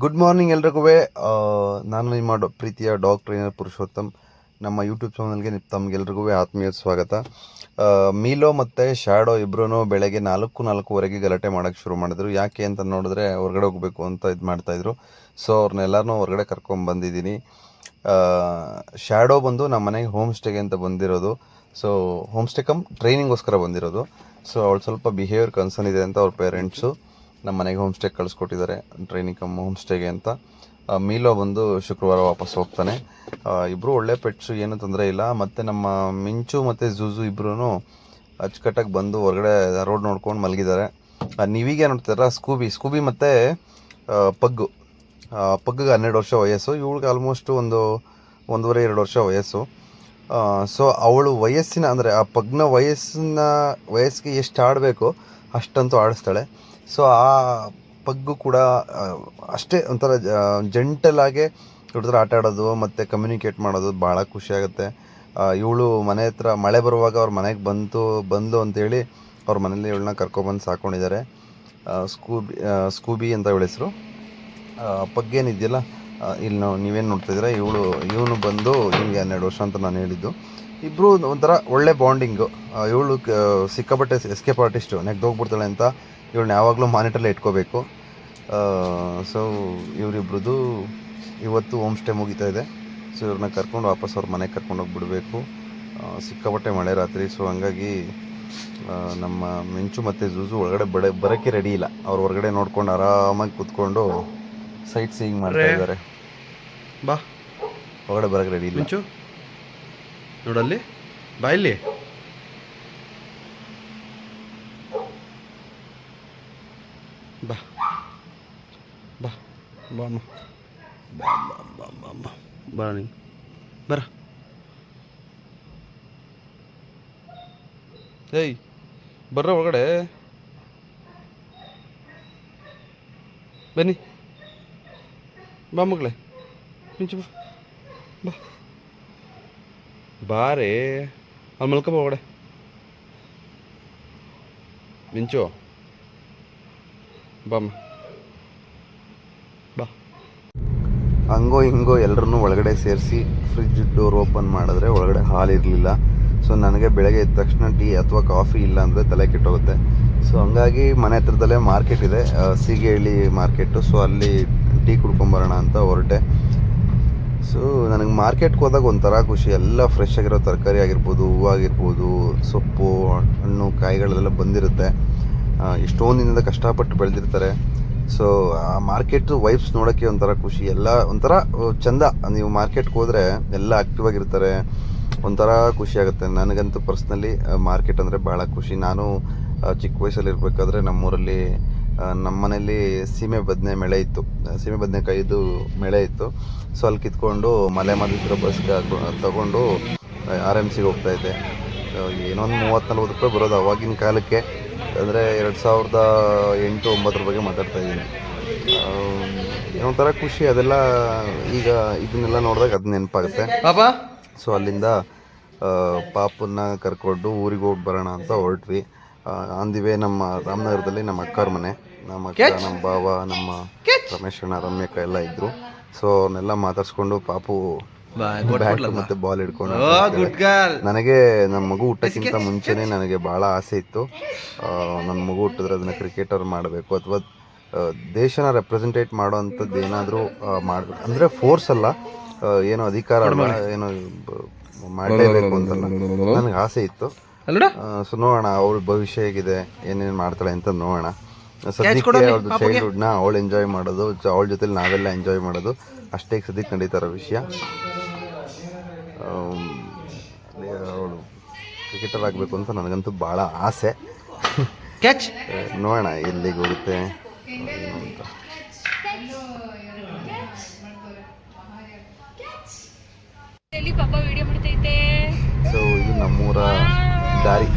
Good morning ಎಲ್ರಿಗೂ. ನಾನು ನಿಮ್ಮ ಪ್ರೀತಿಯ ಡಾಗ್ ಟ್ರೈನರ್ ಪುರುಷೋತ್ತಮ್. ನಮ್ಮ ಯೂಟ್ಯೂಬ್ ಚಾನಲ್ಗೆ ತಮಗೆಲ್ರಿಗೂ ಆತ್ಮೀಯ ಸ್ವಾಗತ. ಮೀಲೋ ಮತ್ತು ಶ್ಯಾಡೋ ಇಬ್ಬರೂ ಬೆಳಗ್ಗೆ 4:04 ಗಲಾಟೆ ಮಾಡೋಕ್ಕೆ ಶುರು ಮಾಡಿದ್ರು. ಯಾಕೆ ಅಂತ ನೋಡಿದ್ರೆ ಹೊರಗಡೆ ಹೋಗಬೇಕು ಅಂತ ಇದು ಮಾಡ್ತಾಯಿದ್ರು. ಸೊ ಅವ್ರನ್ನೆಲ್ಲರೂ ಹೊರಗಡೆ ಕರ್ಕೊಂಡ್ಬಂದಿದ್ದೀನಿ. ಶ್ಯಾಡೋ ಬಂದು ನಮ್ಮ ಮನೆಗೆ ಹೋಮ್ ಸ್ಟೇಗೆ ಅಂತ ಬಂದಿರೋದು. ಸೊ ಹೋಮ್ ಸ್ಟೇ ಕಮ್ ಟ್ರೈನಿಂಗೋಸ್ಕರ ಬಂದಿರೋದು. ಸೊ ಅವಳು ಸ್ವಲ್ಪ ಬಿಹೇವಿಯರ್ ಕನ್ಸರ್ನ್ ಇದೆ ಅಂತ ಅವ್ರ ಪೇರೆಂಟ್ಸು ನಮ್ಮ ಮನೆಗೆ ಹೋಮ್ ಸ್ಟೇಗೆ ಕಳಿಸ್ಕೊಟ್ಟಿದ್ದಾರೆ, ಟ್ರೈನಿಂಗ್ ಕಮ್ ಹೋಮ್ ಸ್ಟೇಗೆ ಅಂತ. ಮೀಲೋ ಬಂದು ಶುಕ್ರವಾರ ವಾಪಸ್ ಹೋಗ್ತಾನೆ. ಇಬ್ಬರು ಒಳ್ಳೆ ಪೆಟ್ಸು, ಏನೂ ತೊಂದರೆ ಇಲ್ಲ. ಮತ್ತು ನಮ್ಮ ಮಿಂಚು ಮತ್ತು ಜೂಜು ಇಬ್ಬರೂ ಅಚ್ಚುಕಟ್ಟಾಗಿ ಬಂದು ಹೊರಗಡೆ ರೋಡ್ ನೋಡ್ಕೊಂಡು ಮಲಗಿದ್ದಾರೆ. ನೀವೀಗೆ ನೋಡ್ತೀರ ಸ್ಕೂಬಿ ಮತ್ತು ಪಗ್ಗಿಗೆ 12 ವರ್ಷ ವಯಸ್ಸು, ಇವಳಿಗೆ ಆಲ್ಮೋಸ್ಟ್ 1.5-2 ವರ್ಷ ವಯಸ್ಸು. ಸೊ ಅವಳು ವಯಸ್ಸಿನ ಅಂದರೆ ಆ ಪಗ್ನ ವಯಸ್ಸಿಗೆ ಎಷ್ಟು ಆಡಬೇಕು ಅಷ್ಟಂತೂ ಆಡಿಸ್ತಾಳೆ. ಸೊ ಆ ಪಗ್ಗು ಕೂಡ ಅಷ್ಟೇ ಒಂಥರ ಜೆಂಟಲಾಗೆ ಇವ್ರ ಆಟ ಆಡೋದು ಮತ್ತು ಕಮ್ಯುನಿಕೇಟ್ ಮಾಡೋದು ಭಾಳ ಖುಷಿಯಾಗುತ್ತೆ. ಇವಳು ಮನೆ ಹತ್ರ ಮಳೆ ಬರುವಾಗ ಅವ್ರ ಮನೆಗೆ ಬಂದು ಅಂತೇಳಿ ಅವ್ರ ಮನೇಲಿ ಇವಳನ್ನ ಕರ್ಕೊಬಂದು ಸಾಕೊಂಡಿದ್ದಾರೆ. ಸ್ಕೂಬಿ ಅಂತ ಇವಳ ಹೆಸರು. ಪಗ್ಗೇನಿದೆಯಲ್ಲ, ಇಲ್ಲಿ ನೀವೇನು ನೋಡ್ತಾಯಿದ್ದೀರಾ, ಇವನು ಬಂದು ಹಿಂಗೆ 12 ವರ್ಷ ಅಂತ ನಾನು ಹೇಳಿದ್ದು. ಇಬ್ಬರು ಒಂಥರ ಒಳ್ಳೆ ಬಾಂಡಿಂಗು. ಇವಳು ಸಿಕ್ಕಾಪಟ್ಟೆ ಎಸ್ಕೇಪ್ ಆರ್ಟಿಸ್ಟು, ನೆಗ್ದೋಗ್ಬಿಡ್ತಾಳೆ ಅಂತ ಇವಳನ್ನ ಯಾವಾಗಲೂ ಮಾನಿಟ್ರಲ್ಲೇ ಇಟ್ಕೋಬೇಕು. ಸೊ ಇವರಿಬ್ರದ್ದು ಇವತ್ತು ಹೋಮ್ ಸ್ಟೇ ಮುಗಿತಾ ಇದೆ. ಸೊ ಇವ್ರನ್ನ ಕರ್ಕೊಂಡು ವಾಪಸ್ ಅವ್ರ ಮನೆಗೆ ಕರ್ಕೊಂಡೋಗಿ ಬಿಡಬೇಕು. ಸಿಕ್ಕಾಪಟ್ಟೆ ಮಳೆ ರಾತ್ರಿ. ಸೊ ಹಂಗಾಗಿ ನಮ್ಮ ಮಿಂಚು ಮತ್ತು ಜೂಜು ಒಳಗಡೆ ಬರೋಕ್ಕೆ ರೆಡಿ ಇಲ್ಲ. ಅವ್ರು ಹೊರಗಡೆ ನೋಡ್ಕೊಂಡು ಆರಾಮಾಗಿ ಕೂತ್ಕೊಂಡು ಸೈಟ್ ಸೀಯಿಂಗ್ ಮಾಡ್ತಾ ಇದ್ದಾರೆ. ಬಾ, ಹೊರಗಡೆ ಬರೋಕ್ಕೆ ರೆಡಿ ಇಲ್ಲ. ಮಿಂಚು ನೋಡಲ್ಲಿ, ಬಾ ಇಲ್ಲಿ. ಬಾ ಬಾ ಬಾ ಅಮ್ಮ, ಬಾ ಬಾ ಬಾ ಬಾ ಬಾ ಬರ ನೀನು, ಬರ. ಏಯ್ ಬರ್ರ ಒಳಗಡೆ ಬನ್ನಿ. ಬಾ ಮಗಳೇ, ಮಿಂಚು ಬಾ ಬಾ ಬಾರೇ. ಅಲ್ಲಿ ಮಲ್ಕೊಬ ಒಳಗಡೆ. ಮಿಂಚು ಬಾಮ್ಮ, ಬಾ. ಹಂಗೋ ಹಿಂಗೋ ಎಲ್ಲರನ್ನೂ ಒಳಗಡೆ ಸೇರಿಸಿ ಫ್ರಿಜ್ ಡೋರ್ ಓಪನ್ ಮಾಡಿದ್ರೆ ಒಳಗಡೆ ಹಾಲಿರಲಿಲ್ಲ. ಸೊ ನನಗೆ ಬೆಳಗ್ಗೆ ಎದ್ದ ತಕ್ಷಣ ಟೀ ಅಥವಾ ಕಾಫಿ ಇಲ್ಲ ಅಂದರೆ ತಲೆ ಕೆಟ್ಟೋಗುತ್ತೆ. ಸೊ ಹಂಗಾಗಿ ಮನೆ ಹತ್ರದಲ್ಲೇ ಮಾರ್ಕೆಟ್ ಇದೆ, ಸೀಗೇಳಿ ಮಾರ್ಕೆಟು. ಸೊ ಅಲ್ಲಿ ಟೀ ಕುಡ್ಕೊಂಬರೋಣ ಅಂತ ಹೊರಟೆ. ಸೊ ನನಗೆ ಮಾರ್ಕೆಟ್ಗೆ ಹೋದಾಗ ಒಂಥರ ಖುಷಿ. ಎಲ್ಲ ಫ್ರೆಶ್ ಆಗಿರೋ ತರಕಾರಿ ಆಗಿರ್ಬೋದು, ಹೂವು ಆಗಿರ್ಬೋದು, ಸೊಪ್ಪು, ಹಣ್ಣು, ಕಾಯಿಗಳೆಲ್ಲ ಬಂದಿರುತ್ತೆ. ಎಷ್ಟೊಂದು ದಿನದಿಂದ ಕಷ್ಟಪಟ್ಟು ಬೆಳೆದಿರ್ತಾರೆ. ಸೊ ಆ ಮಾರ್ಕೆಟು ವೈಬ್ಸ್ ನೋಡೋಕ್ಕೆ ಒಂಥರ ಖುಷಿ. ಎಲ್ಲ ಒಂಥರ ಚೆಂದ. ನೀವು ಮಾರ್ಕೆಟ್ಗೆ ಹೋದರೆ ಎಲ್ಲ ಆ್ಯಕ್ಟಿವ್ ಆಗಿರ್ತಾರೆ, ಒಂಥರ ಖುಷಿಯಾಗುತ್ತೆ. ನನಗಂತೂ ಪರ್ಸ್ನಲಿ ಮಾರ್ಕೆಟ್ ಅಂದರೆ ಭಾಳ ಖುಷಿ. ನಾನು ಚಿಕ್ಕ ವಯಸ್ಸಲ್ಲಿರಬೇಕಾದ್ರೆ ನಮ್ಮೂರಲ್ಲಿ ನಮ್ಮ ಮನೇಲಿ ಸೀಮೆ ಬದನೆಕಾಯಿದು ಮೇಳೆ ಇತ್ತು. ಸೊ ಅಲ್ಲಿ ಕಿತ್ಕೊಂಡು ಮಲೆ ಮಾದಿದ್ರು ಬಸ್ಗೆ ತಗೊಂಡು RMCಗೆ ಹೋಗ್ತಾಯಿದ್ದೆ. ಏನೊಂದು 30-40 ರೂಪಾಯಿ ಬರೋದು ಅವಾಗಿನ ಕಾಲಕ್ಕೆ. ಅಂದರೆ 2008-2009 ಬಗ್ಗೆ ಮಾತಾಡ್ತಾಯಿದ್ದೀನಿ. ಏನೊಂಥರ ಖುಷಿ ಅದೆಲ್ಲ. ಈಗ ಇದನ್ನೆಲ್ಲ ನೋಡಿದಾಗ ಅದು ನೆನಪಾಗುತ್ತೆ. ಸೊ ಅಲ್ಲಿಂದ ಪಾಪನ್ನ ಕರ್ಕೊಂಡು ಊರಿಗೆ ಹೋಗಿ ಬರೋಣ ಅಂತ ಹೊರಟ್ವಿ. ಅಂದಿವೆ ನಮ್ಮ ರಾಮನಗರದಲ್ಲಿ ನಮ್ಮ ಅಕ್ಕವ್ರ ಮನೆ. ನಮ್ಮ ಅಕ್ಕ, ನಮ್ಮ ಭಾವ, ನಮ್ಮ ರಮೇಶಣ್ಣ, ರಮ್ಯಕ್ಕ ಎಲ್ಲ ಇದ್ದರು. ಸೊ ಅವನ್ನೆಲ್ಲ ಮಾತಾಡ್ಸ್ಕೊಂಡು ಪಾಪು ಬ್ಯಾಟ್ ಮತ್ತು ಬಾಲ್ ಹಿಡ್ಕೊಂಡು, ನನಗೆ ನಮ್ಮ ಮಗು ಹುಟ್ಟೋಕ್ಕಿಂತ ಮುಂಚೆನೇ ನನಗೆ ಭಾಳ ಆಸೆ ಇತ್ತು. ನನ್ನ ಮಗು ಹುಟ್ಟಿದ್ರೆ ಅದನ್ನು ಕ್ರಿಕೆಟರ್ ಮಾಡಬೇಕು ಅಥವಾ ದೇಶನ ರೆಪ್ರೆಸೆಂಟೇಟ್ ಮಾಡೋ ಅಂಥದ್ದು ಏನಾದರೂ ಮಾಡಬೇಕು. ಅಂದರೆ ಫೋರ್ಸ್ ಅಲ್ಲ, ಏನೋ ಅಧಿಕಾರ ಅಲ್ಲ, ಏನೋ ಮಾಡಲೇಬೇಕು ಅಂತಲ್ಲ, ನನಗೆ ಆಸೆ ಇತ್ತು. ಸೊ ನೋಡೋಣ ಅವಳ ಭವಿಷ್ಯ ಹೇಗಿದೆ, ಏನೇನು ಮಾಡ್ತಾಳೆ ಅಂತ ನೋಡೋಣ. ಸದ್ಯಕ್ಕೆ ಅವ್ರದ್ದು ಚೈಲ್ಡ್ಹುಡ್ನ ಅವಳು ಎಂಜಾಯ್ ಮಾಡೋದು, ಅವಳ ಜೊತೆಲಿ ನಾವೆಲ್ಲ ಎಂಜಾಯ್ ಮಾಡೋದು ಅಷ್ಟೇ ಸದ್ಯಕ್ಕೆ ನಡೀತಾರೋ ವಿಷಯ. ಅವಳು ಕ್ರಿಕೆಟರ್ ಆಗಬೇಕು ಅಂತ ನನಗಂತೂ ಭಾಳ ಆಸೆ. ನೋಡೋಣ ಎಲ್ಲಿಗೆ ಹೋಗುತ್ತೆ ಅಂತ. ಸೊ ಇದು ನಮ್ಮೂರ ದಾರಿ.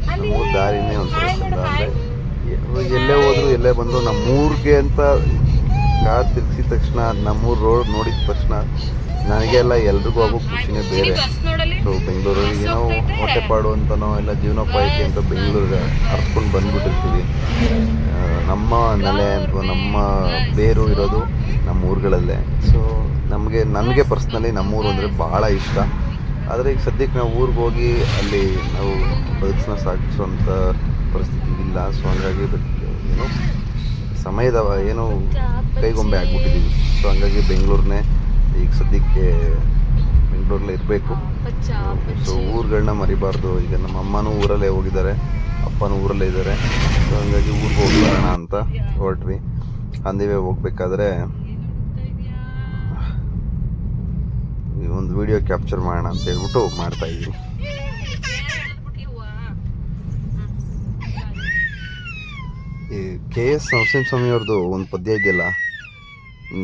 ನಮ್ಮೂರ ದಾರಿನೇ ಒಂಥರ ಚಂದ. ಅಂದರೆ ಎಲ್ಲೇ ಹೋದ್ರು ಎಲ್ಲೇ ಬಂದರೂ ನಮ್ಮೂರಿಗೆ ಅಂತ ಕಾರ್ ತಿರ್ಗಿಸಿದ ತಕ್ಷಣ, ನಮ್ಮೂರು ರೋಡ್ ನೋಡಿದ ತಕ್ಷಣ ನನಗೆಲ್ಲ ಎಲ್ರಿಗೂ ಆಗೋ ಖುಷಿನೇ ಬೇರೆ. ಸೊ ಬೆಂಗಳೂರಲ್ಲಿ ಏನೋ ಹೊಟ್ಟೆಪಾಡು ಅಂತನೋ ಇಲ್ಲ ಜೀವನೋಪಾಯಕ್ಕೆ ಅಂತ ಬೆಂಗಳೂರಿಗೆ ಹರ್ಸ್ಕೊಂಡು ಬಂದ್ಬಿಟ್ಟಿರ್ತೀವಿ. ನಮ್ಮ ನೆಲೆ ಅಥವಾ ನಮ್ಮ ಬೇರು ಇರೋದು ನಮ್ಮ ಊರುಗಳಲ್ಲೇ. ಸೊ ನನಗೆ ಪರ್ಸ್ನಲಿ ನಮ್ಮೂರು ಅಂದರೆ ಭಾಳ ಇಷ್ಟ. ಆದರೆ ಈಗ ಸದ್ಯಕ್ಕೆ ನಾವು ಊರಿಗೆ ಹೋಗಿ ಅಲ್ಲಿ ನಾವು ಸಾಗಿಸುವಂಥ ಪರಿಸ್ಥಿತಿ ಇಲ್ಲ. ಸೊ ಹಂಗಾಗಿ ಏನೋ ಸಮಯದ ಏನೋ ಕೈಗೊಂಬೆ ಆಗ್ಬಿಟ್ಟಿದ್ದೀವಿ. ಸೊ ಹಂಗಾಗಿ ಬೆಂಗಳೂರನ್ನೇ ಈಗ ಸದ್ಯಕ್ಕೆ ಬೆಂಗಳೂರಲ್ಲೇ ಇರಬೇಕು. ಸೊ ಊರುಗಳನ್ನ ಮರಿಬಾರ್ದು. ಈಗ ನಮ್ಮ ಅಮ್ಮನೂ ಊರಲ್ಲೇ ಹೋಗಿದ್ದಾರೆ, ಅಪ್ಪನೂ ಊರಲ್ಲೇ ಇದ್ದಾರೆ. ಸೊ ಹಂಗಾಗಿ ಊರಿಗೆ ಹೋಗಿ ಬರೋಣ ಅಂತ ಹೊರಟ್ವಿ. ಅಂದಿವೇ ಹೋಗ್ಬೇಕಾದ್ರೆ ಒಂದು ವಿಡಿಯೋ ಕ್ಯಾಪ್ಚರ್ ಮಾಡೋಣ ಅಂತ ಹೇಳ್ಬಿಟ್ಟು ಮಾಡ್ತಾಯಿದ್ದೀನಿ. ಈ KS ನರಸಿಂಹಸ್ವಾಮಿ ಅವ್ರದ್ದು ಒಂದು ಪದ್ಯ ಇದೆಯಲ್ಲ,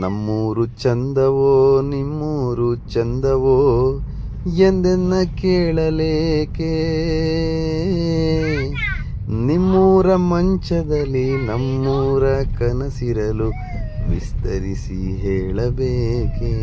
ನಮ್ಮೂರು ಚಂದವೋ ನಿಮ್ಮೂರು ಚಂದವೋ ಎಂದೆನ್ನ ಕೇಳಲೇಕೆ, ನಿಮ್ಮೂರ ಮಂಚದಲ್ಲಿ ನಮ್ಮೂರ ಕನಸಿರಲು ವಿಸ್ತರಿಸಿ ಹೇಳಬೇಕೇ,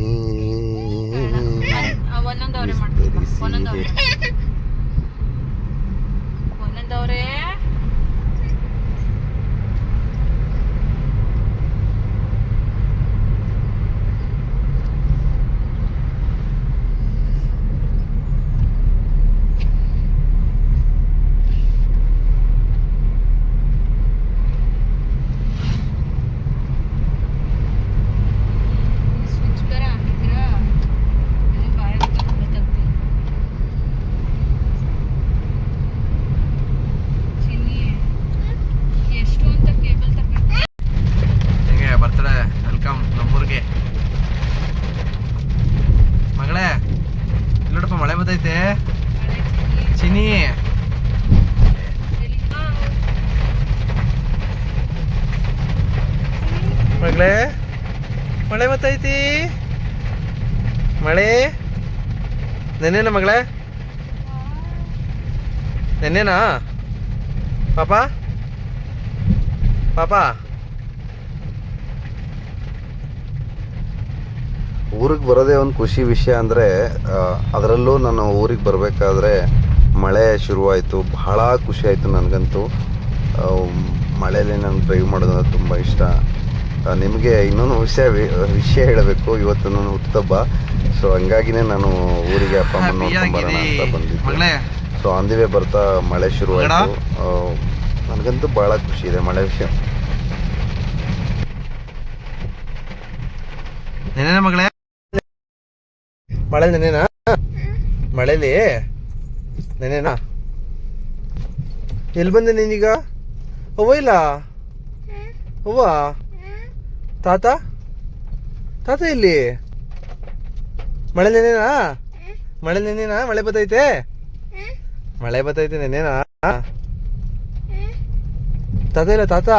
ಬರ್ತಡೆ ವೆಲ್ಕಮ್ ನಮ್ಮೂರಿಗೆ. ಮಗಳೇ ಇಲ್ಲೋಡಪ್ಪ ಮಳೆ ಬರ್ತೈತೆ. ಚಿನಿ ಮಗಳೇ ಮಳೆ ಬರ್ತೈತಿ. ಮಳೆ ನೆನ್ನೆನಾ ಮಗಳೇ? ನೆನ್ನೆನಾ ಪಾಪ? ಪಾಪ ಊರಿಗೆ ಬರೋದೇ ಒಂದು ಖುಷಿ ವಿಷಯ. ಅಂದರೆ ಅದರಲ್ಲೂ ನಾನು ಊರಿಗೆ ಬರಬೇಕಾದ್ರೆ ಮಳೆ ಶುರುವಾಯಿತು. ಬಹಳ ಖುಷಿ ಆಯಿತು ನನಗಂತೂ. ಮಳೆಯಲ್ಲಿ ನಾನು ಡ್ರೈವ್ ಮಾಡೋದು ತುಂಬ ಇಷ್ಟ. ನಿಮಗೆ ಇನ್ನೊಂದು ವಿಷಯ ಹೇಳಬೇಕು. ಇವತ್ತು ನಾನು ಹುಟ್ಟುಹಬ್ಬ. ಸೊ ಹಂಗಾಗಿನೇ ನಾನು ಊರಿಗೆ ಅಪ್ಪ ಅಮ್ಮ ನೋಡ್ಕೊಂಬರೋಣ ಅಂತ ಬಂದಿದ್ದೆ. ಸೊ ಅಂದಿವೇ ಬರ್ತಾ ಮಳೆ ಶುರುವಾಯಿತು. ನನಗಂತೂ ಭಾಳ ಖುಷಿ ಇದೆ ಮಳೆ ವಿಷಯ. ನೆನೆನಾ ಮಗಳೇ? ಮಳೆ ನೆನೆನಾ? ಮಳೇಲಿ ನೆನೆನಾ? ಎಲ್ಲಿ ಬಂದೆ ನೀನೀಗ? ಅವ್ವ ಇಲ್ಲ ಅವ್ವ? ತಾತ ತಾತ ಇಲ್ಲಿ? ಮಳೆ ನೆನೆನಾ? ಮಳೆ ನೆನೆನಾ? ಮಳೆ ಬರ್ತೈತೆ? ಮಳೆ ಬರ್ತೈತೆ ನೆನೆನಾ? ತಾತ ಇಲ್ಲ ತಾತ?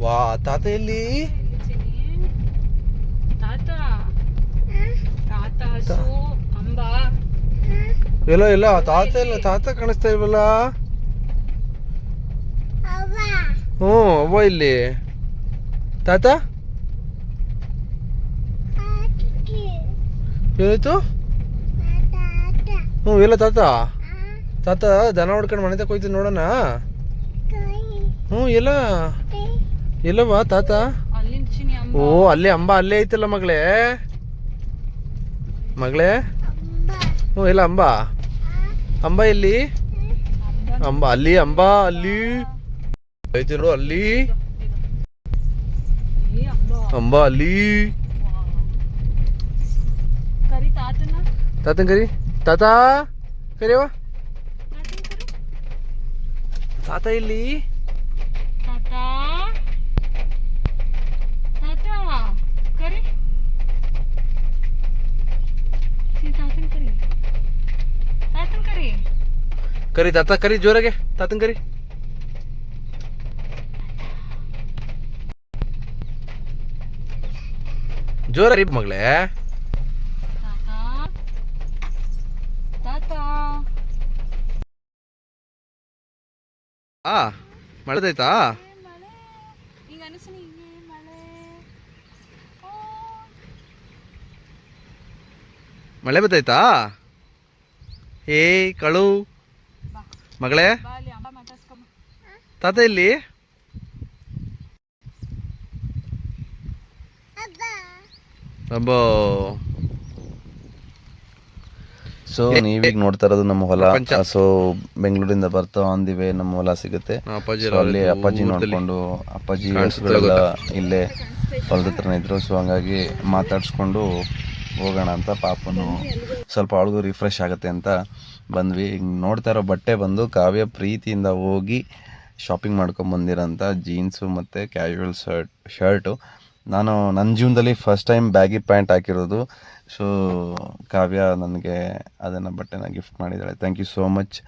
ವಾ ತಾತ ಎಲ್ಲಿ? ಇಲ್ಲ ಇಲ್ಲ ತಾತ ಇಲ್ಲ. ತಾತ ಕಾಣಿಸ್ತಾ ಇಲ್ವಲ್ಲ? ಹ್ಞೂ ಅವ್ವ ಇಲ್ಲಿ. ತಾತ ಏನಾಯ್ತು? ಹ್ಞೂ ಇಲ್ಲ ತಾತ. ತಾತ ದನ ಹೊಡ್ಕೊಂಡು ಮನೆ ತಕ ಹೋಯ್ತು ನೋಡೋಣ. ಹ್ಞೂ ಇಲ್ಲ ಇಲ್ಲವಾ ತಾತ? ಓ ಅಲ್ಲೇ ಅಂಬ ಅಲ್ಲೇ ಐತಲ್ಲ ಮಗಳೇ. ಮಗಳೇ ಹ್ಞೂ ಇಲ್ಲ ಅಂಬ. ಅಂಬ ಎಲ್ಲಿ? ಅಂಬ ಅಲ್ಲಿ. ಅಂಬ ಅಲ್ಲಿ ಐತಿ ನೋಡು ಅಲ್ಲಿ. ಅಂಬ ಅಲ್ಲಿ. ತಾತನ್ ಕರಿ. ತಾತ ಕರಿಯವ. ತಾತ ಇಲ್ಲಿ? ಕರಿ ತಾತ ಕರಿ ಜೋರಾಗೆ. ತಾತನ್ ಕರಿ. ಜೋರ ರೀ ಮಗಳೇ. ಮಳೆದೈತಾ? ಮಳೆ ಬತ್ತಾಯ್ತಾ? ಏಯ್ ಕಳು ಮಗಳೇ, ತಾತ ಇಲ್ಲಿ? ಅಬ್ಬೋ. ಸೊ ನೀವೀಗ ನೋಡ್ತಾ ಇರೋದು ನಮ್ಮ ಹೊಲ. ಪ್ರಪಂಚ. ಸೊ ಬೆಂಗಳೂರಿಂದ ಬರ್ತಾ ಆನ್ ದಿ ವೇ ನಮ್ಮ ಹೊಲ ಸಿಗುತ್ತೆ. ಅಪ್ಪಾಜಿ ಸೊ ಅಲ್ಲಿ ಅಪ್ಪಾಜಿ ನೋಡಿಕೊಂಡು, ಅಪ್ಪಾಜಿ ಹಸುಗಳೆಲ್ಲ ಇಲ್ಲೇ ಹೊಲದ ಹತ್ರನೇ ಇದ್ರು. ಸೊ ಹಂಗಾಗಿ ಮಾತಾಡಿಸ್ಕೊಂಡು ಹೋಗೋಣ ಅಂತ ಪಾಪನು ಸ್ವಲ್ಪ ಅವಳಿಗೂ ರಿಫ್ರೆಶ್ ಆಗುತ್ತೆ ಅಂತ ಬಂದ್ವಿ. ಈಗ ನೋಡ್ತಾ ಇರೋ ಬಟ್ಟೆ ಬಂದು ಕಾವ್ಯ ಪ್ರೀತಿಯಿಂದ ಹೋಗಿ ಶಾಪಿಂಗ್ ಮಾಡ್ಕೊಂಡು ಬಂದಿರೋಂಥ ಜೀನ್ಸು ಮತ್ತು ಕ್ಯಾಶುವಲ್ ಶರ್ಟು. ನಾನು ನನ್ನ ಜೀವನದಲ್ಲಿ ಫಸ್ಟ್ ಟೈಮ್ ಬ್ಯಾಗಿ ಪ್ಯಾಂಟ್ ಹಾಕಿರೋದು. ಸೊ ಕಾವ್ಯ ನನಗೆ ಅದನ್ನು ಬಟ್ಟೆನ ಗಿಫ್ಟ್ ಮಾಡಿದ್ದಾಳೆ. Thank you so much.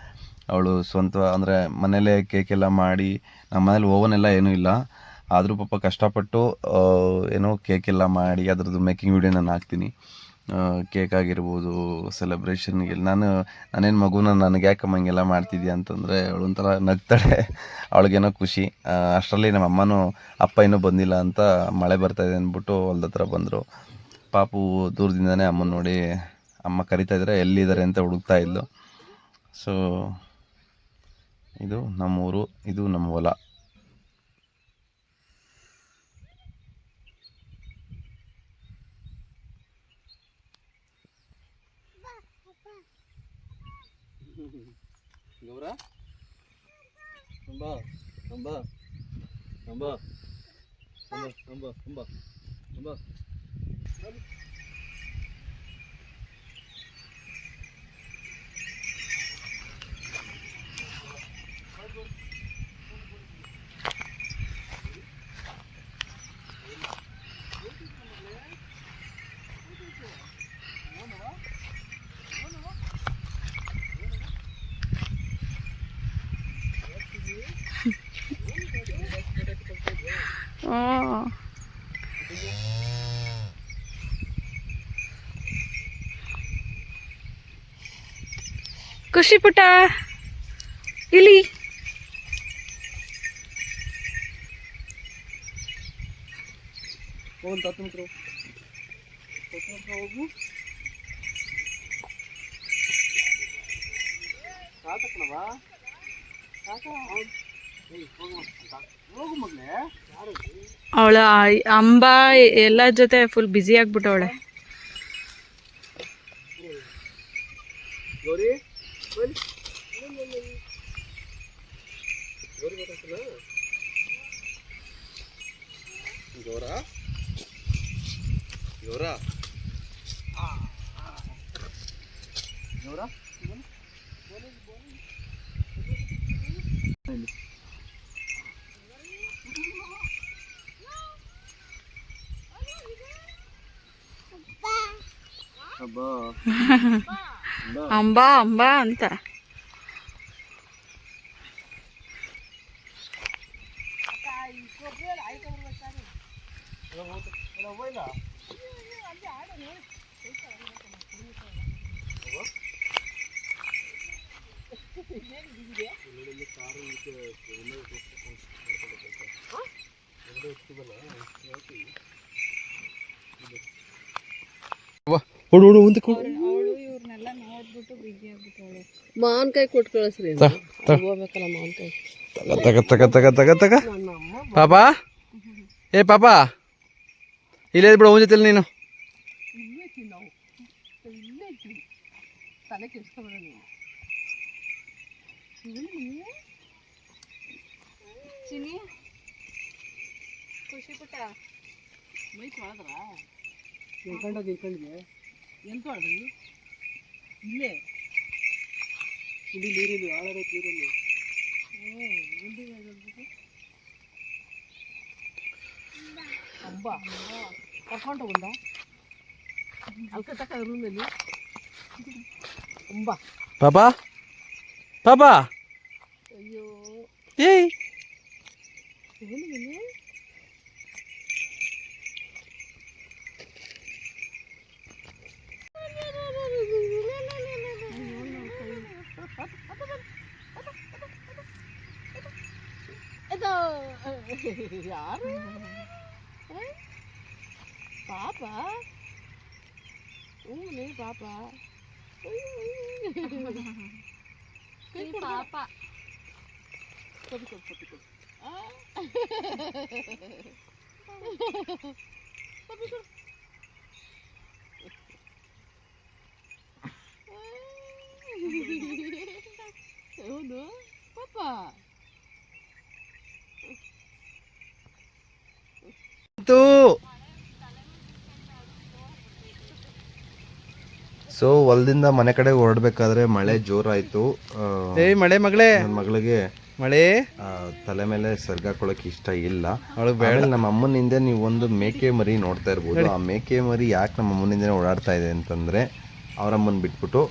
ಅವಳು ಸ್ವಂತ ಅಂದರೆ ಮನೇಲೇ ಕೇಕೆಲ್ಲ ಮಾಡಿ, ನಮ್ಮ ಮನೇಲಿ ಓವನ್ ಎಲ್ಲ ಏನೂ ಇಲ್ಲ, ಆದರೂ ಪಾಪ ಕಷ್ಟಪಟ್ಟು ಏನೋ ಕೇಕೆಲ್ಲ ಮಾಡಿ ಅದ್ರದ್ದು ಮೇಕಿಂಗ್ ವಿಡಿಯೋ ನಾನು ಹಾಕ್ತೀನಿ. ಕೇಕ್ ಆಗಿರ್ಬೋದು, ಸೆಲೆಬ್ರೇಷನ್ಗೆ ನಾನೇನು ಮಗುನ ನನಗೆ ಯಾಕಮ್ಮ ಹಿಂಗೆಲ್ಲ ಮಾಡ್ತಿದ್ಯಾ ಅಂತಂದರೆ ಅವಳು ಒಂಥರ ನಗ್ತಾಳೆ. ಅವಳಿಗೇನೋ ಖುಷಿ. ಅಷ್ಟರಲ್ಲಿ ನಮ್ಮ ಅಮ್ಮನೂ ಅಪ್ಪ ಇನ್ನೂ ಬಂದಿಲ್ಲ ಅಂತ ಮಳೆ ಬರ್ತಾಯಿದೆ ಅಂದ್ಬಿಟ್ಟು ಹೊಲ್ದ ಹತ್ರ ಬಂದರು. ಪಾಪು ದೂರದಿಂದನೇ ಅಮ್ಮನ ನೋಡಿ ಅಮ್ಮ ಕರಿತಾ ಇದ್ದಾರೆ, ಎಲ್ಲಿದ್ದಾರೆ ಅಂತ ಹುಡುಕ್ತಾ ಇದ್ಲು. ಸೊ ಇದು ನಮ್ಮೂರು, ಇದು ನಮ್ಮ ಹೊಲ. ಗೌರ ಅಂಬಾ ಅಂಬಾ ಅಂಬಾ ಅಂಬಾ ಅಂಬಾ ಅಂಬಾ. ಖುಷಿ ಪುಟ್ಟ ಇಲ್ಲಿ ಹೋಗು. ಅವಳ ಅಂಬ ಎಲ್ಲ ಜೊತೆ ಫುಲ್ ಬ್ಯುಸಿ ಆಗ್ಬಿಟ್ಟವಳೆ. ಗೌರಿ ಗೌರ ಗೌರ ಗೌರ ಅಂಬಾ ಅಂಬಾ ಅಂತ. ಹುಡು ಹುಡು ಮುಂದೆ ಕೊಡು. ಮಾವಿನಕಾಯಿ ಕೊಟ್ಟು ಕಳಿಸ್ರಿ. ಹೋಗ್ಬೇಕಲ್ಲ ಮಾವಿನಕಾಯಿ. ತಗ ತಗ ತಗ ತಗ ತಗ ಪಾಪ. ಏ ಪಾಪ, ಇಲ್ಲೇ ಬಿಡು ಅವನ ಜೊತೆಲಿ ನೀನು. ತಲೆ ಕೆಡ್ಸ್ಕೊಬೇಡ ನೀವು. ಚಿನಿ ಖುಷಿ ಪುಟ್ಟ ಮೈ ತೊಳೆದ್ರ ನಿಂತ್ಕೊಂಡಿಗೆ ಎಲ್ಲಿ ತೊಳೆದ್ರಿ? ಇಲ್ಲೇ ಇಲ್ಲಿ ನೀರಿಲ್ಲಿ ಆಳರ ನೀರಲ್ಲಿ. ಅಂಬ ಕರ್ಕೊಂಡು ಬಂದ ಅಲ್ಕ ತಕ್ಕ ರೂಮಲ್ಲಿ. ಅಂಬ ಪಾಪ ಪಾಪ. ಅಯ್ಯೋ ಏಯ್ ಏನಿದೆ? ಯಾರು ಪಾಪ ಹ್ಞೂ ಪಾಪ ಪಾಪ ಕೊಟ್ಟು ಕೊಟ್ಟು ಕೊಟ್ಟು ಕೊಡು ಹೌದು ಪಾಪ ಸೊ ಹೊಲದಿಂದ ಮನೆ ಕಡೆ ಹೊರಡ್ಬೇಕಾದ್ರೆ ಮಳೆ ಜೋರಾಯಿತು. ಏಯ್ ಮಳೆ ಮಗಳೇ, ನನ್ನ ಮಗಳಿಗೆ ಮಳೆ ತಲೆ ಮೇಲೆ ಸರ್ಗಾಕೊಳ್ಳೋಕೆ ಇಷ್ಟ ಇಲ್ಲ. ಅವಳಿಗೆ ಬೇಡ. ನಮ್ಮ ಅಮ್ಮನ ಹಿಂದೆ ನೀವು ಒಂದು ಮೇಕೆ ಮರಿ ನೋಡ್ತಾ ಇರ್ಬೋದು. ಆ ಮೇಕೆ ಮರಿ ಯಾಕೆ ನಮ್ಮ ಅಮ್ಮನ ಹಿಂದೆ ಓಡಾಡ್ತಾ ಇದೆ ಅಂತಂದರೆ, ಅವರಮ್ಮನ ಬಿಟ್ಬಿಟ್ಟು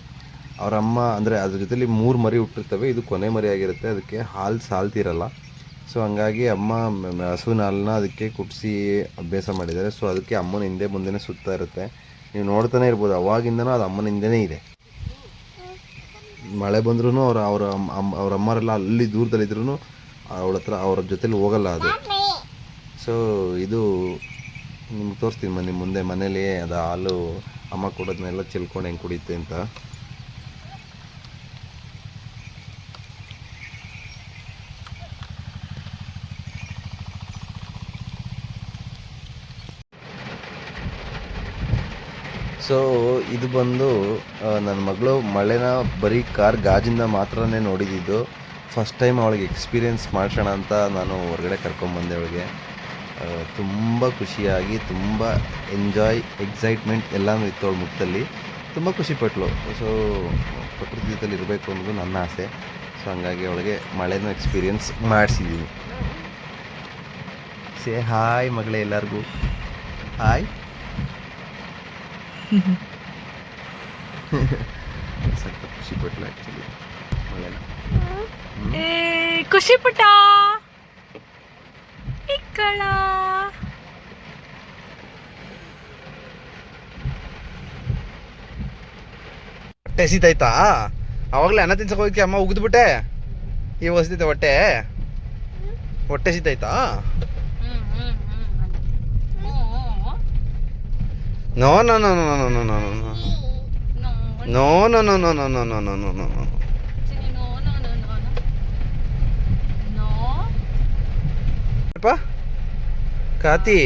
ಅವರಮ್ಮ ಅಂದರೆ ಅದ್ರ ಜೊತೆಲಿ 3 ಮರಿ ಹುಟ್ಟಿರ್ತವೆ. ಇದು ಕೊನೆ ಮರಿ ಆಗಿರುತ್ತೆ, ಅದಕ್ಕೆ ಹಾಲು ಸಾಲ್ತಿರಲ್ಲ. ಸೊ ಹಂಗಾಗಿ ಅಮ್ಮ ಹಸುವಿನ ಹಾಲನ್ನ ಅದಕ್ಕೆ ಕುಡಿಸಿ ಅಭ್ಯಾಸ ಮಾಡಿದ್ದಾರೆ. ಸೊ ಅದಕ್ಕೆ ಅಮ್ಮನ ಹಿಂದೆ ಮುಂದೆನೇ ಸುತ್ತಾ ಇರುತ್ತೆ. ನೀವು ನೋಡ್ತಾನೆ ಇರ್ಬೋದು, ಅವಾಗಿಂದನೂ ಅದು ಅಮ್ಮನ ಹಿಂದೆನೇ ಇದೆ. ಮಳೆ ಬಂದ್ರೂ ಅವ್ರ ಅಮ್ಮರೆಲ್ಲ ಅಲ್ಲಿ ದೂರದಲ್ಲಿದ್ರೂ ಅವ್ರ ಜೊತೆಲಿ ಹೋಗಲ್ಲ ಅದು. ಸೊ ಇದು ನಿಮ್ಗೆ ತೋರಿಸ್ತೀನಿ ನಿಮ್ಮ ಮುಂದೆ ಮನೇಲಿ ಅದು ಹಾಲು ಅಮ್ಮ ಕೊಡೋದನ್ನೆಲ್ಲ ಚೆಲ್ಕೊಂಡು ಹೆಂಗೆ ಕುಡಿಯುತ್ತೆ ಅಂತ. ಸೊ ಇದು ಬಂದು ನನ್ನ ಮಗಳು ಮಳೆನ ಬರೀ ಕಾರ್ ಗಾಜಿಂದ ಮಾತ್ರನೇ ನೋಡಿದ್ದು. ಫಸ್ಟ್ ಟೈಮ್ ಅವಳಿಗೆ ಎಕ್ಸ್ಪೀರಿಯೆನ್ಸ್ ಮಾಡ್ಸೋಣ ಅಂತ ನಾನು ಹೊರಗಡೆ ಕರ್ಕೊಂಬಂದೆ. ಅವಳಿಗೆ ತುಂಬ ಖುಷಿಯಾಗಿ, ತುಂಬ ಎಂಜಾಯ್, ಎಕ್ಸೈಟ್ಮೆಂಟ್ ಎಲ್ಲನೂ ಇತ್ತು ಅವಳ ಮುಖದಲ್ಲಿ. ತುಂಬ ಖುಷಿಪಟ್ಲು. ಸೊ ಪ್ರಕೃತಿ ಜೊತೆಲಿ ಇರಬೇಕು ಅನ್ನೋದು ನನ್ನ ಆಸೆ. ಸೊ ಹಂಗಾಗಿ ಅವಳಿಗೆ ಮಳೆನೂ ಎಕ್ಸ್ಪೀರಿಯೆನ್ಸ್ ಮಾಡಿಸಿದ್ದೀನಿ. ಸೇ ಹಾಯ್ ಮಗಳೇ ಎಲ್ಲರಿಗೂ ಹಾಯ್. ಸಕ್ಕ ಖುಷಿ ಪಟ್ಲು ಆ್ಯಕ್ಚುಲಿ ಮಳೆನ. ಖುಷಿ ಪುಟ್ಟ ಇಕ್ಕಳ. ಹೊಟ್ಟೆ ಹಸಿತಾಯ್ತಾ? ಅವಾಗಲೇ ಅನ್ನ ತಿನ್ಸಕ್ಕೆ ಹೋಗಿದ್ಕೆ ಅಮ್ಮ ಉಗಿದ್ಬಿಟ್ಟೆ. ಈ ಹೊಸಿತೈತೆ ಹೊಟ್ಟೆ ಹಸಿತಾಯ್ತಾ? No no no no no no no no no no no no no no no no no no. Karthi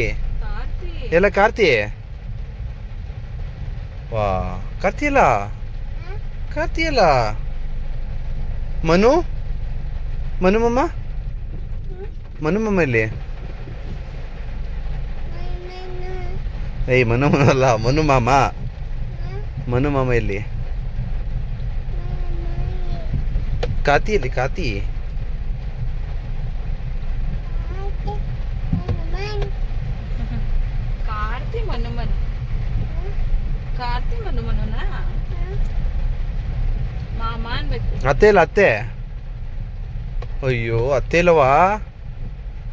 ಎಲ್ಲ ಕಾರ್ತಿ ವಾ ಕಾರ್ತಿ ಅಲ್ಲ ಮನು ಮಮ್ಮ ಇಲ್ಲಿ. ಏಯ್ ಮನು ಅಲ್ಲ, ಮನು ಮಾಮ ಇಲ್ಲಿ. ಕಾತಿ ಇಲ್ಲಿ, ಕಾತಿ ಮಾಮ ಅನ್ಬೇಕು. ಅತ್ತೆ ಇಲ್ಲ, ಅತ್ತೆ. ಅಯ್ಯೋ ಅತ್ತೆ ಇಲ್ಲವಾ?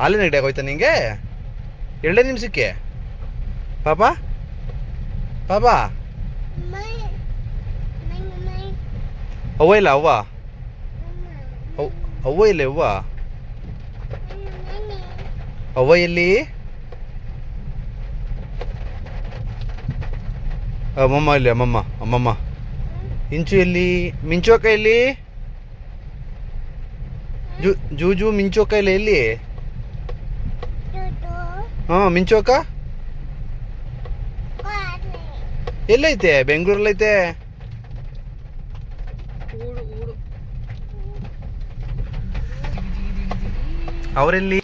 ಹಾಲಿನ ನೆಗಡಿ ಆಗೋಯ್ತಾ ನಿಂಗೆ 2 ನಿಮಿಷಕ್ಕೆ? ಪಾಪ ಅವ್ವ ಇಲ್ಲ, ಅವ್ವ ಇಲ್ಲ, ಅವ್ವ ಎಲ್ಲಿ? ಅಮ್ಮಮ್ಮ ಇಲ್ಲಿ, ಅಮ್ಮಮ್ಮ. ಇಂಚು ಎಲ್ಲಿ? ಮಿಂಚು ಅಕ್ಕ ಎಲ್ಲಿ? ಜೂಜು ಮಿಂಚು ಅಕ್ಕ ಇಲ್ಲ ಎಲ್ಲಿ? ಹಾಂ ಮಿಂಚು ಅಕ್ಕ ಎಲ್ಲೈತೆ? ಬೆಂಗಳೂರಲ್ಲೈತೆ. ಅವರೆಲ್ಲಿ?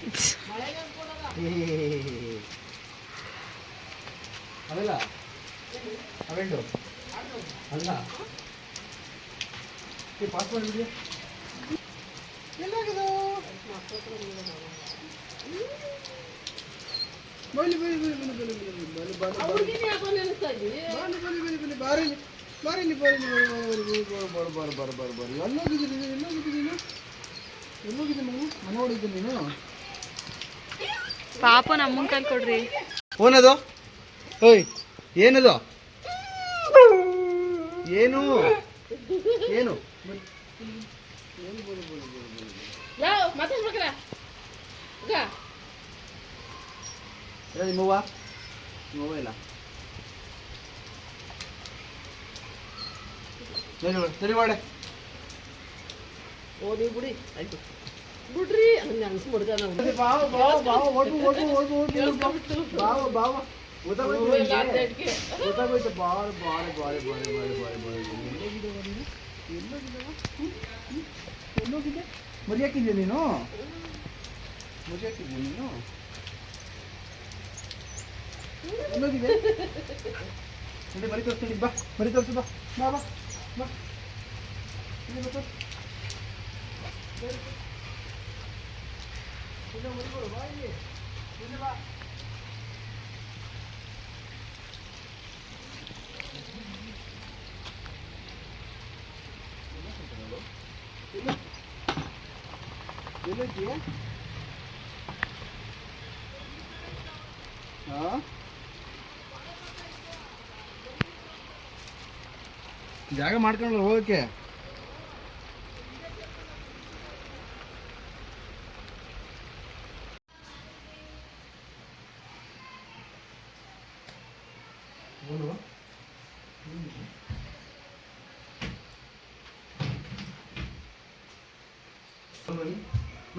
ಪಾಪ ನಮ್ಮನ್ ಕೈಲಿ ಕೊಡ್ರಿ. ಓನದು? ಓಯ್ ಏನದು? ಏನು ಏನು ನಿಮ್ಮವ್ವ ಇಲ್ಲ? ಸರಿ ಮಾಡೆ. ಓ ನೀವು ಬಿಡಿ ಆಯ್ತು ಬಿಡ್ರಿ ಹಂಗೆ ಅನ್ಸ್ಬಿಡ್ದ ನಾವು ಮರಿ ಹಾಕಿದ್ಯಾ ನೀನು? ಮರಿ ಹಾಕಿದ್ಯಾ ನೀನು? ಎಲ್ಲೋಗಿದೆ? ನೋಡಿ ಮರಿ ತೋರಿಸ್ತೀನಿ ಬಾ, ಮರಿ ತೋರಿಸು ಬಾ, ಬಾ ಬಾ ಬಾ ಇಲ್ಲಿ ಬಾ ತೋರ್ಸು. ಇಲ್ಲಿ ಮರಿಗಳು ಬಾ ಇಲ್ಲಿ, ಇಲ್ಲಿ ಬಾ. ಎಲ್ಲೋದ್ಯಾ? ಹಾಂ ಜಾಗ ಮಾಡ್ಕೊಂಡ್ರೆ ಹೋಗಕ್ಕೆ.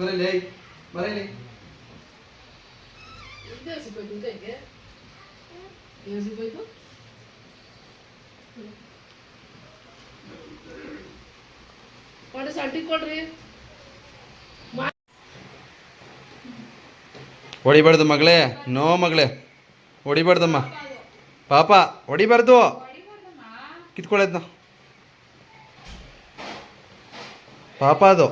ಬರಲಿ ಬರಲಿ. ಸಿಗೋಯ್ತು ಹಿಂಗೆ ಏನು ಸಿಗೋಯ್ತು ಕೊಡ್ರಿ ಸಂಟಿ ಕೊಡ್ರಿ. ಹೊಡಿಬಾರ್ದು ಮಗಳೇ, ನೋ ಮಗಳೇ, ಹೊಡಿಬಾರ್ದಮ್ಮ ಪಾಪ, ಹೊಡಿಬಾರ್ದು, ಕಿತ್ಕೊಳ್ಳೋದ್ ನಾವು ಪಾಪ ಅದು.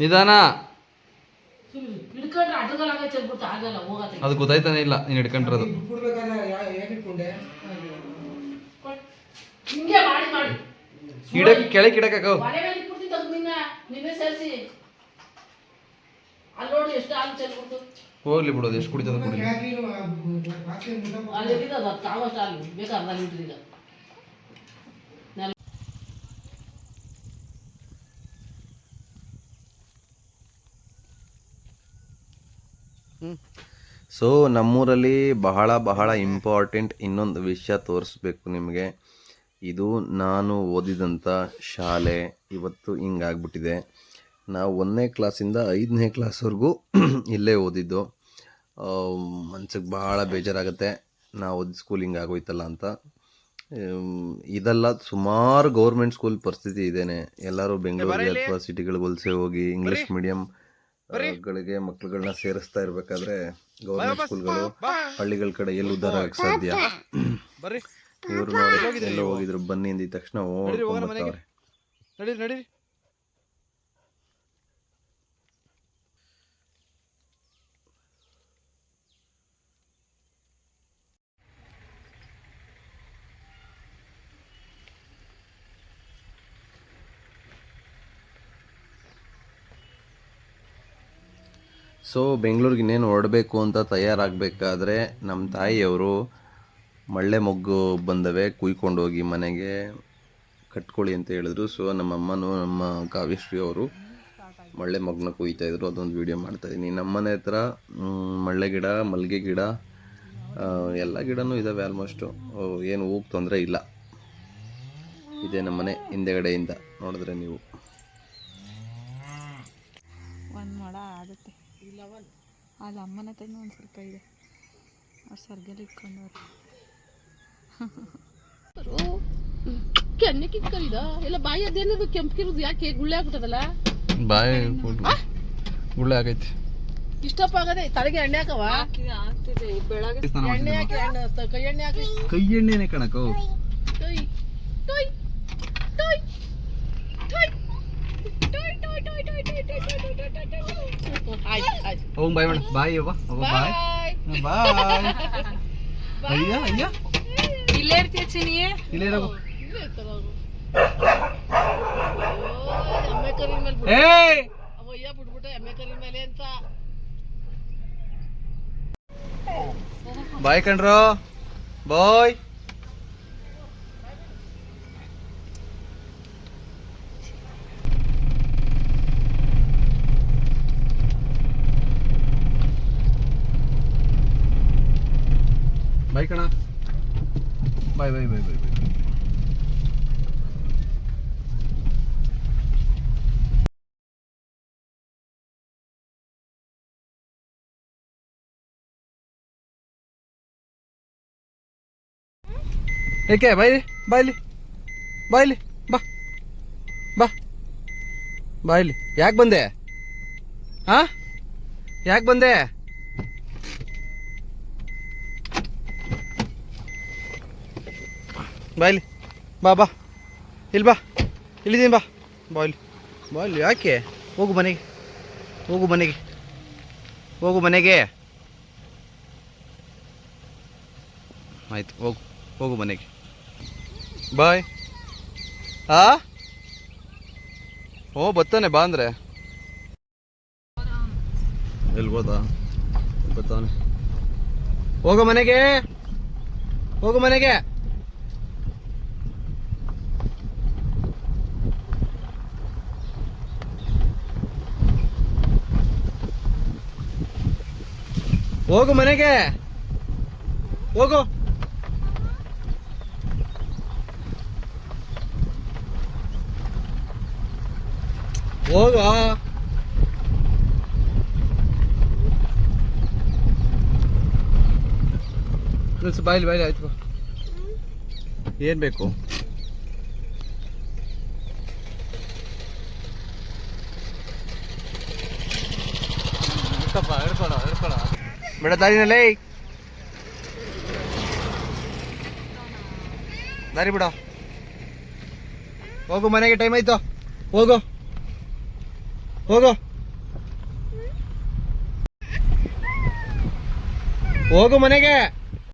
ನಿಧಾನ, ಹಿಡ್ಕೊಂಡ್ರೆ ಅಡ್ಡಗಲಾಗ ಚೆಲ್ಬಿಟ್ಟು ಆಗಲ್ಲ ಹೋಗತ್ತೆ. ಅದು ಗೊತ್ತಾಯ್ತಾನೆ ಇಲ್ಲ ನೀನು ಹಿಡ್ಕೊಂಡಿರೋದು. ಹಿಂಗೆ ಮಾಡಿ ಮಾಡಿ ಕೆಳಗೆ ಕಿಡಕಾಕ ಮನೆ ಮೇಲೆ ಇಟ್ಬಿಡ್ತೀನಿ ತೆಗ್ದು ನಿನ್ನೆ ಸೇರಿಸಿ ಅಲ್ಲಿ ನೋಡಿ ಎಷ್ಟು ಹಾಲು ಚೆಲ್ಬಿಡ್ತು. ಹೋಗ್ಲಿ ಬಿಡೋದು, ಎಷ್ಟು ಕುಡಿತದ ಕುಡಿ. ಅಲ್ಲಿ ಎಲ್ಲಿದೆ ಕಾವಷ್ಟು ಹಾಲು ಬೇಕಾ ಅರ್ಧ ಲೀಟ್ರ್ ಈಗ. ಸೊ ನಮ್ಮೂರಲ್ಲಿ ಬಹಳ ಬಹಳ ಇಂಪಾರ್ಟೆಂಟ್ ಇನ್ನೊಂದು ವಿಷಯ ತೋರಿಸ್ಬೇಕು ನಿಮಗೆ. ಇದು ನಾನು ಓದಿದಂಥ ಶಾಲೆ ಇವತ್ತು ಹಿಂಗಾಗ್ಬಿಟ್ಟಿದೆ. ನಾವು 1ನೇ ಕ್ಲಾಸಿಂದ 5ನೇ ಕ್ಲಾಸ್ವರೆಗೂ ಇಲ್ಲೇ ಓದಿದ್ದು. ಮನ್ಸಿಗೆ ಭಾಳ ಬೇಜಾರಾಗುತ್ತೆ, ನಾವು ಓದಿದ ಸ್ಕೂಲ್ ಹಿಂಗಾಗೋಯ್ತಲ್ಲ ಅಂತ. ಇದೆಲ್ಲ ಸುಮಾರು ಗೌರ್ಮೆಂಟ್ ಸ್ಕೂಲ್ ಪರಿಸ್ಥಿತಿ ಇದೇನೆ. ಎಲ್ಲರೂ ಬೆಂಗಳೂರಿಗೆ ಅಥವಾ ಸಿಟಿಗಳಿಗೆ ವಲಸೆ ಹೋಗಿ ಇಂಗ್ಲೀಷ್ ಮೀಡಿಯಂ ಗಳಿಗೆ ಮಕ್ಳುಗಳನ್ನ ಸೇರಿಸ್ತಾ ಇರಬೇಕಾದ್ರೆ ಗೌರ್ಮೆಂಟ್ ಸ್ಕೂಲ್ಗಳು ಹಳ್ಳಿಗಳ ಕಡೆ ಎಲ್ಲಿ ಉದ್ಧಾರ ಆಗಕ್ಕೆ ಸಾಧ್ಯ? ಇವರು ನೋಡಿ ಎಲ್ಲ ಹೋಗಿದ್ರು, ಬನ್ನಿ ಅಂದಿದ ತಕ್ಷಣ ಓಡ್ಕೊಂಡ್ಬರ್ತಾವ್ರೆ. ನಡೀರಿ. ಸೊ ಬೆಂಗಳೂರಿಗೆ ಇನ್ನೇನು ಹೊರಡಬೇಕು ಅಂತ ತಯಾರಾಗಬೇಕಾದ್ರೆ ನಮ್ಮ ತಾಯಿಯವರು ಮಳ್ಳೆ ಮೊಗ್ಗು ಬಂದವೆ, ಕುಯ್ಕೊಂಡೋಗಿ ಮನೆಗೆ ಕಟ್ಕೊಳ್ಳಿ ಅಂತ ಹೇಳಿದ್ರು. ಸೊ ನಮ್ಮಮ್ಮನೂ ನಮ್ಮ ಕಾವ್ಯಶ್ರೀ ಅವರು ಮಳ್ಳೆ ಮೊಗ್ಗನ್ನ ಕುಯ್ತಾಯಿದ್ರು. ಅದೊಂದು ವೀಡಿಯೋ ಮಾಡ್ತಾಯಿದ್ದೀನಿ. ನಮ್ಮ ಮನೆ ಹತ್ರ ಮಳ್ಳೆ ಗಿಡ, ಮಲ್ಲಿಗೆ ಗಿಡ, ಎಲ್ಲ ಗಿಡನೂ ಇದ್ದಾವೆ ಆಲ್ಮೋಸ್ಟು. ಏನು ಹೂವು ತೊಂದರೆ ಇಲ್ಲ. ಇದೇ ನಮ್ಮ ಮನೆ ಹಿಂದೆಗಡೆಯಿಂದ ನೋಡಿದ್ರೆ ನೀವು. ಒಂದು ಮೊಳ ಆಗುತ್ತೆ ಅಲ್ಲಿ ಅಮ್ಮನ ಹತ್ರನೂ ಒಂದು ಸ್ವಲ್ಪ ಇದೆ. ಅವ್ರು ಸರ್ಗಲ್ಲಿ ಇಟ್ಕೊಂಡವ್ರು. ಕೆನ್ನೆ ಕಿತ್ಕರಿದ ಎಲ್ಲ ಬಾಯಿ ಅದೇನದು ಕೆಂಪ್ಕಿರೋದು ಯಾಕೆ ಗುಳ್ಳೆ ಆಗ್ಬಿಟ್ಟದಲ್ಲ? ಬಾಯಿ ಗುಳ್ಳೆ ಆಗೈತಿ. ಇಷ್ಟಪ್ಪ ಆಗದೆ ತಲೆಗೆ ಎಣ್ಣೆ ಹಾಕವ ಆಗ್ತಿದೆ ಬೆಳಗ್ಗೆ ಎಣ್ಣೆ ಹಾಕಿ ಕೈ ಎಣ್ಣೆ ಹಾಕಿ ಕೈ ಎಣ್ಣೆನೆ ಕಣಕೋ. ತೊಯ್ ತೊಯ್ ತೊಯ್ ತೊಯ್ ಹೋಗ್ ಬಾಯ್ ಮಾಡ. ಬಾಯ್ ಅವ್ವ, ಬಾಯ್ ಬಾಯ್. ಅಯ್ಯ ಇಲ್ಲೇ ಇರ್ತೀಯ ಚಿನಿ, ಇಲ್ಲೇ ಇರೋ. ಎಮ್ಮೆ ಕರಿ ಮೇಲೆ ಏಯ್ ಅವಯ್ಯ ಬಿಟ್ಬಿಟ್ಟೆ ಎಮ್ಮೆ ಕರಿ ಮೇಲೆ ಅಂತ. ಬಾಯ್ ಕಣ್ರೋ, ಬಾಯ್. ಬಾಯ್ ಕಣ, ಬಾಯ್ ಬಾಯ್ ಬಾಯ್ ಬಾಯ್ ಬಾಯ್. ಏಕೆ ಬಾಯ್ಲಿ, ಬಾಯ್ಲಿ, ಬಾಯ್ಲಿ, ಬಾ ಬಾ ಬಾಯ್ಲಿ. ಯಾಕೆ ಬಂದೆ? ಹಾ, ಯಾಕೆ ಬಂದೆ? ಬಾಯ್ಲಿ, ಬಾ ಬಾ, ಇಲ್ಲಿ ಬಾ, ಇಲ್ಲಿದ್ದೀನಿ, ಬಾ ಬಾಯ್ಲಿ, ಬಾಯ್ಲಿ. ಯಾಕೆ? ಹೋಗು ಮನೆಗೆ, ಹೋಗು ಮನೆಗೆ, ಹೋಗು ಮನೆಗೆ. ಆಯ್ತು, ಹೋಗು, ಹೋಗು ಮನೆಗೆ. ಬಾಯ್. ಆ ಓ ಬರ್ತಾನೆ, ಬಾ ಅಂದರೆ ಎಲ್ಬೋದಾ? ಬರ್ತಾನೆ. ಹೋಗು ಮನೆಗೆ, ಹೋಗು ಮನೆಗೆ. ಹೋಗು ಮನೆಗೆ, ಹೋಗು. ಹೋಗು. ಬಾಯ್ಲಿ, ಬಾಯ್ಲಿ, ಆಯ್ತು ಬಾ. ಏನು ಬೇಕು? ಬೇಡ ದಾರಿನಲ್ಲೇ, ದಾರಿ ಬಿಡ. ಹೋಗು ಮನೆಗೆ, ಟೈಮ್ ಆಯ್ತು. ಹೋಗು, ಹೋಗು, ಹೋಗು ಮನೆಗೆ.